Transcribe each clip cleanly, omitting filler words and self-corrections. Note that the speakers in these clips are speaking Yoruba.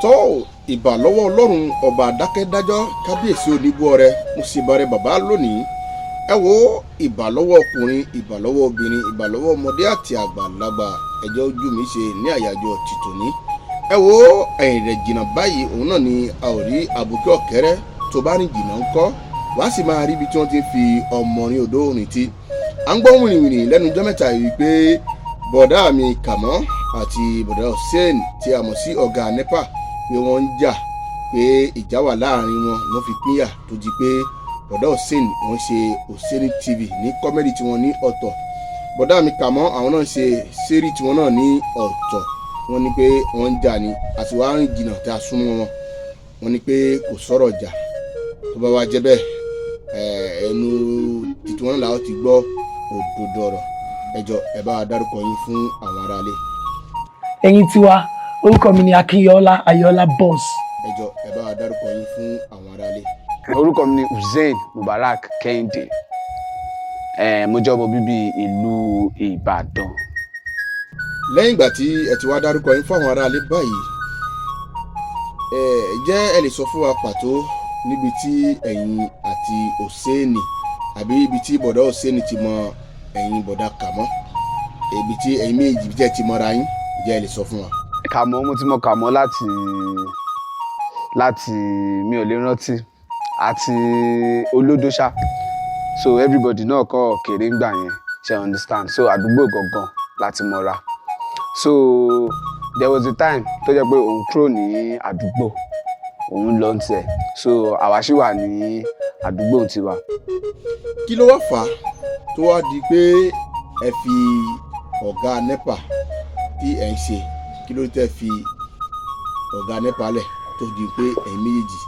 tó ìbà lọ́wọ́ Ọlọ́run ọba dákẹ́dájọ́ kábíyèsí onígbó ọrẹ mo sì bàrẹ bàbá lónìí. Ẹ wo ìbà lọ́wọ́ ọkùnrin, ìbà lọ́wọ́ obìnrin, ìbà lọ́wọ́ ọmọdé àti àgbàlagbà. Ẹjọ́ ojú mi ṣe ní àyájọ́ tìtòní. Ẹ wo ẹ̀yìn rẹ̀ jìnnà báyìí òun náà ni a ò rí àbùkẹ́ ọ̀kẹ́rẹ́ tó bá rìn jìnnà ńkọ́ wàá sì máa rí ibi tí wọ́n ti fi ọmọ ní odò rìn tí. À ń gbọ́ wìrìwìrì lẹ́nu ọjọ́ mẹ́ta yìí pé bọ̀dá mi Kàmọ́ àti bọ̀dá Hussein tí a mọ̀ sí ọ̀gá NEPA pé wọ́n ń jà pé ìjà wà láàrin wọn ló fi pínyà tó di pé bọ̀dá Hussein wọ́n ṣe Hussein TV ní kọ́mẹ́dì tí wọ́n ní ọ̀tọ̀. Bọ̀dá mi Kàmọ́ àwọn náà ṣe sẹ́rí tí wọ́n náà ní ọ̀tọ̀. Wọ́n ní pé wọ́n ń jà ní àti wàá rìn jìnnà tí a súnmọ́ wọn. Wọ́n ní pé kò sọ̀rọ̀ jà tó bá wá jẹ́ bẹ́ẹ̀ ẹnu títí wọn làwọn ti gbọ́ òdodo ọ̀rọ̀. Ẹjọ́ ẹ bá wa dárúkọ yín fún àwọn aráalé. Ẹ̀yin tiwa orúkọ mi ni Akínyọlá Ayọ̀lá Boss. Ẹjọ́ ẹ bá wa dárúkọ yín fún àwọn aráalé. Orúkọ mi ni Hussein Mubarak Kẹ́hìndé. Mo jẹ́ ọmọ bíbí ìlú Ìbàdàn. Lẹ́yìn ìgbà tí ẹ ti wá dárúkọ yín fún àwọn aráalé báyìí, jẹ́ ẹ lè sọ fún wa pàtó níbi tí ẹ̀yin àti Hussein àbí ibi tí bọ̀dá Hussein ti mọ ẹ̀yin bọ̀dá Kàmọ́, ibi tí ẹ̀yin méjì bí tẹ́ ti mọra yín, jẹ́ ẹ lè sọ fún wa. Kàmọ́ mo ti mọ Kàmọ́ láti mi ò lè rántí àti olódó ṣá, so everybody náà kọ́ kéré ń gbà yẹn, ṣe understand, so àdúgbò gangan láti mọra. So there was a time tó jẹ́ pé òun kúrò ní àdúgbò òun lọ tiẹ̀, so àwa ṣì wà ní àdúgbò tiwa. Kí ló wá fà á tó wá di pé ẹ fi ọ̀gá NEPA tí ẹ ń ṣe, kí ló tẹ́ fi ọ̀gá NEPA lẹ̀ tó di pé ẹ̀yin méjèèjì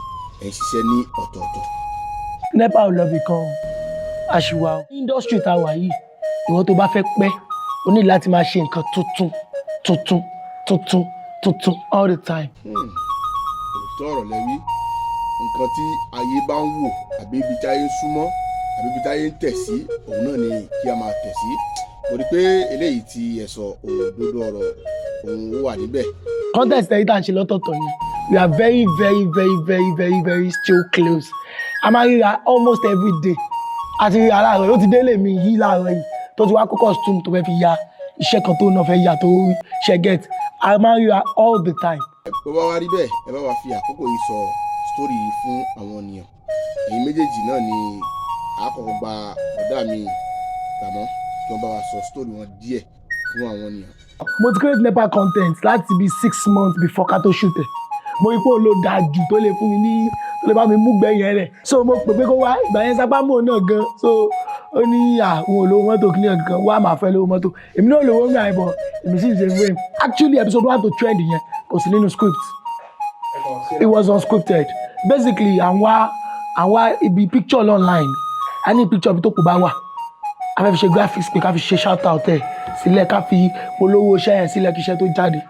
ẹ ń ṣiṣẹ́ ní ọ̀tọ̀ọ̀tọ̀? NEPA ò lọ bìkan àṣìwà industry tá a wà yìí, ìwọ tó bá fẹ́ pẹ́ o ní láti máa ṣe nǹkan tuntun all the time. Òótọ́ ọ̀rọ̀ lẹ́wí, nǹkan tí ayé bá ń wò àbí ibi tí ayé ń súnmọ́ àbí ibi tí ayé ń tẹ̀ sí òun náà ni kí a máa tẹ̀ sí. Mo rí pé eléyìí tí ẹ sọ òdodo ọ̀rọ̀ òun wà níbẹ̀. Contest ẹ̀yìn tá à ń ṣe lọ́tọ̀ọ̀tọ̀ yẹn, we are very still close. A máa ríra almost every day. Àti ríra láàárọ̀ yóò ti délé mi yí láàárọ̀ yìí tó ti wá kó costume tó fẹ́ fi ya iṣẹ́ kan tó náà fẹ́ yà tó ṣe get. A máa ríra all the time. Bó bá wá rí bẹ́ẹ̀ ẹ bá wa fi àkókò yìí sọ sítórì yìí fún àwọn ènìyàn. Ẹ̀yin méjèèjì náà ni àkọ́kọ́ gba ọ̀dà mi Kàmọ́ kí wọ́n bá wa sọ sítórì wọn díẹ̀ fún àwọn ènìyàn. Mo ti create NEPA content láti bí 6 months before ká tó shoot ẹ̀. Mo rí pé ó ló dáa jù tó lè fún mi ní tó lè bá mi mú gbẹ̀yìn rẹ̀, so mo pè pé kó wá ìgbà yẹn sábà mò náà gan, so ó ní àwọn olówó mọ́tò kìnìún kan wá máa fẹ́ lówó mọ́tò, èmi náà lówó mi àìbọ̀ èmi sì ṣe frame. Actually episode 1 to trend yẹn kò sí nínú script, it was unscripted. Basically àwa ibi picture online, a ní picture bí tó kù bá wà, a fẹ́ fi ṣe graphics pé ká fi ṣe shout out ẹ̀ sílẹ̀, ká fi polówó iṣẹ́ yẹn sílẹ̀ kí iṣẹ́ tó jáde.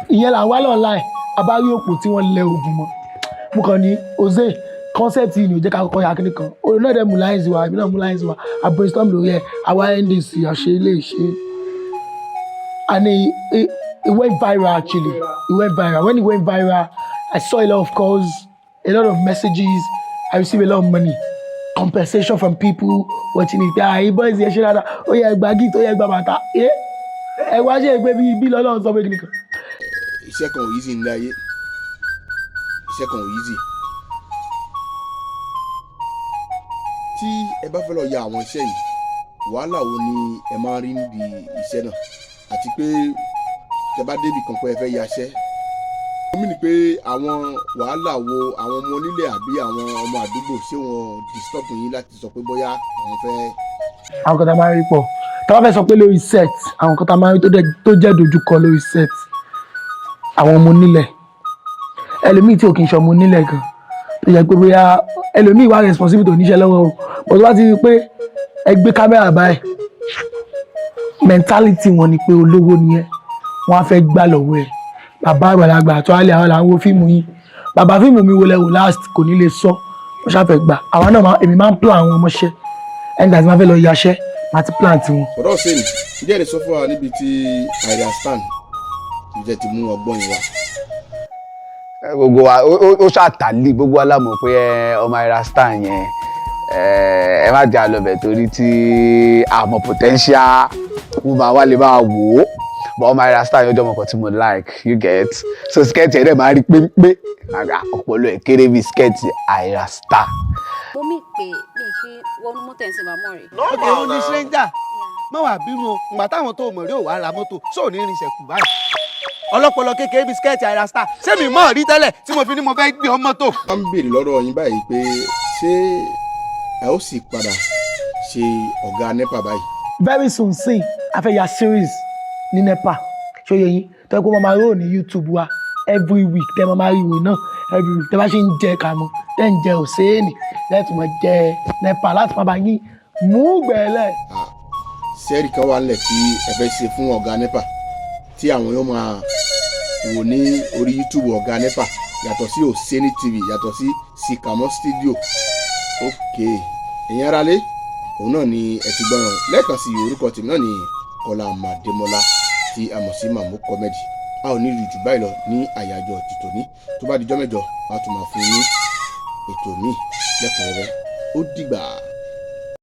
Ìyẹn là ń wá online, a bá rí òpó tí wọ́n lẹ oògùn mọ́. Mo kàn ní Oze concept yìí ni ò jẹ́ ká kọ́kọ́ ya kíní kan, òun náà dẹ̀ mú lines wa, èmi náà mú lines wa, a brainstorm lórí ẹ̀, àwa NDC àṣẹ ilé ìṣe, and it went viral actually. It went viral. When it went viral, I saw a lot of calls, a lot of messages, I received a lot of money, compensation from people watching it. Hey boys, yẹ ṣe dáadáa, ó yẹ gba gift, ó yẹ gba bàtà, ẹ wá ṣe pé bí lọ́lọ́run sọ pé kíní kan. Iṣẹ́ kan ò easy ní ayé, iṣẹ́ kan ò easy. Tí ẹ bá fẹ́ lọ ya àwọn iṣẹ́ yìí, wàhálà wo ni ẹ máa rí níbi iṣẹ́ náà, àti pé tẹ bá débì kan pé ẹ fẹ́ yaṣẹ́, ó mì ní pé àwọn wàhálà wo àwọn ọmọ onílé àbí àwọn ọmọ àdúgbò ṣé wọn disturb yín láti sọ pé bóyá àwọn fẹ́. Àwọn kan tá máa ń rí pọ̀, tá bá fẹ́ sọ pé lórí set, àwọn kan tá máa ń rí tó jẹ́ dojúkọ lórí set, àwọn ọmọ onílẹ̀, ẹlòmíì tí ò kì í ṣe ọmọ onílẹ̀ gan, tó yẹ pé bóyá ẹlòmíì wà responsible tó níṣẹ́ lọ́wọ́ o, bó tó bá ti rí pé ẹ gbé kámẹ́rà báyìí, mentality wọn ni pé olówó ni ẹ, wọ́n á fẹ́ gbà lọ́wọ́ ẹ. Bàbá àgbàlagbà tó alẹ́ àwọn làwọn wo fíìmù yìí, bàbá fíìmù mi wo lẹ́wọ̀ last kò ní lè sọ, wọ́n ṣàfẹ́ gbà. Àwọn náà èmi máa ń plan àwọn ọmọọṣẹ́, ẹni tí máa fẹ́ lọ yaṣẹ́ máa ti plan tiwọn. Bọ̀dọ̀ Hussein, ǹjẹ́ ẹ lè sọ fún wa níbi tí àìrà stand ǹjẹ́ ti mú ọgbọ́n yìí wá? gbogbo wa ó ṣàtàlí gbogbo wa lámọ̀ pé ọmọ ara star yẹn ẹ má jẹ́ àlọ́bẹ̀ torí tí àmọ́ potential mo máa wá lè máa wò ó but ọmọ ara star yẹn ọjọ́ ọmọkàn tí mo like you get so skirt yẹn dẹ̀ máa rí pépé ọpọlọ ẹ̀ kéré bí skirt ara star. mo mí pé mi kí wọnú mọ́tò ẹ̀ ń sin bàmọ́ rẹ̀. òkè ó ní stranger má wàá bínú o ìgbà táwọn tó mọ̀ rí ò wá ra mọ́tò sóò ní irinṣẹ́ kù báyìí ọlọ́pọlọ kékeré bí skẹ́ẹ̀tì àìrà star ṣé mi mọ̀ rí tẹ́lẹ̀ tí mo fi ní mo fẹ́ gbé ọmọ tó. wọ́n ń béèrè lọ́dọ̀ yín báyìí pé ṣé ẹ ó sì padà ṣe ọ̀gá NEPA báyìí. very soon sí a fẹ́ ya series ní NEPA ṣóyè yín tó yẹ kó máa rò ní YouTube wa every week tẹ́ máa rí ìwé náà every week tẹ́ bá ṣe ń jẹ kàmú tẹ́ ń jẹ òṣèènì lẹ́tù mọ̀ jẹ NEPA láti máa bá yín mú gbẹ̀lẹ̀. sẹ́ẹ̀rì kan wà nílẹ̀ tí ẹ fẹ́ ṣe fún ọ̀gá NEPA tí àwọn yóò máa wò ní orí YouTube ọ̀gá NEPA yàtọ̀ sí Oseni TV yàtọ̀ sí Sikamo studio ok ẹ̀yin aráalé òun náà ni ẹ ti gbọ́ràn lẹ́ẹ̀kan sí orúkọ tèmi náà ni Kọ́lá Màdémọ́lá tí a mọ̀ sí Màmú Comedy a ò ní rí jù báyìí lọ ní àyájọ́ tìtòní tó bá dijọ́ mẹ́jọ a tún máa fún yín ètò míì lẹ́kùnrẹ́rẹ́ ó dìgbà.